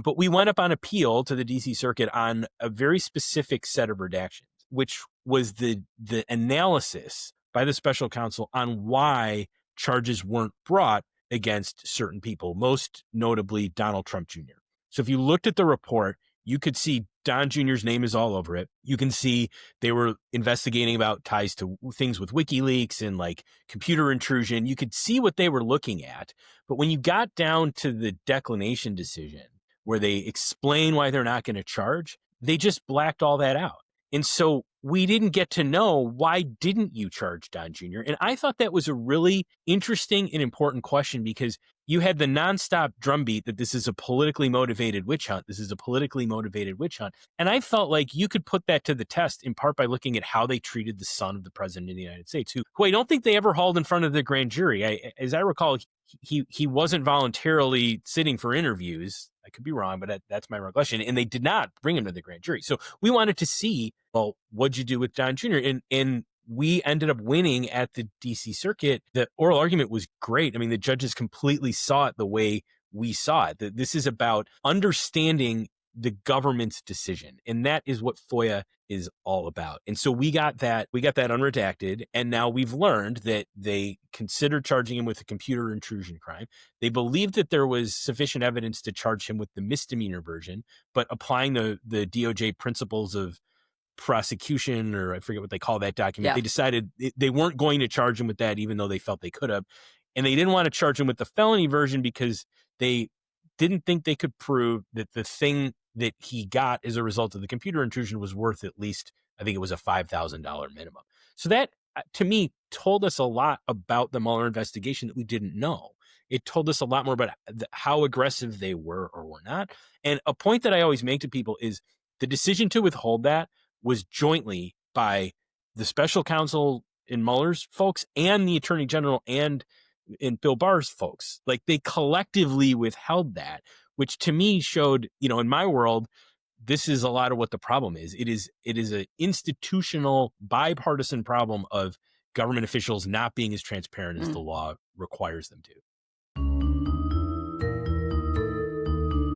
But we went up on appeal to the DC Circuit on a very specific set of redactions, which was the analysis by the special counsel on why charges weren't brought against certain people, most notably Donald Trump Jr. So if you looked at the report, you could see Don Jr.'s name is all over it. You can see they were investigating about ties to things with WikiLeaks and like computer intrusion. You could see what they were looking at. But when you got down to the declination decision, where they explain why they're not going to charge, they just blacked all that out. And so we didn't get to know, why didn't you charge Don Jr.? And I thought that was a really interesting and important question, because you had the nonstop drumbeat that this is a politically motivated witch hunt. This is a politically motivated witch hunt. And I felt like you could put that to the test in part by looking at how they treated the son of the president of the United States, who I don't think they ever hauled in front of the grand jury. As I recall, he wasn't voluntarily sitting for interviews. I could be wrong, but that's my recollection. And they did not bring him to the grand jury. So we wanted to see, well, what'd you do with Don Jr.? And we ended up winning at the DC Circuit. The oral argument was great. I mean, the judges completely saw it the way we saw it. That this is about understanding the government's decision. And that is what FOIA is all about. And so we got that unredacted. And now we've learned that they considered charging him with a computer intrusion crime. They believed that there was sufficient evidence to charge him with the misdemeanor version, but applying the DOJ principles of prosecution, or I forget what they call that document, They decided they weren't going to charge him with that, even though they felt they could have. And they didn't want to charge him with the felony version because they didn't think they could prove that the thing that he got as a result of the computer intrusion was worth at least, I think it was a $5,000 minimum. So that, to me, told us a lot about the Mueller investigation that we didn't know. It told us a lot more about how aggressive they were or were not. And a point that I always make to people is the decision to withhold that was jointly by the special counsel in Mueller's folks and the attorney general and Bill Barr's folks. Like, they collectively withheld that, which to me showed, in my world, this is a lot of what the problem is. It is an institutional bipartisan problem of government officials not being as transparent as the law requires them to.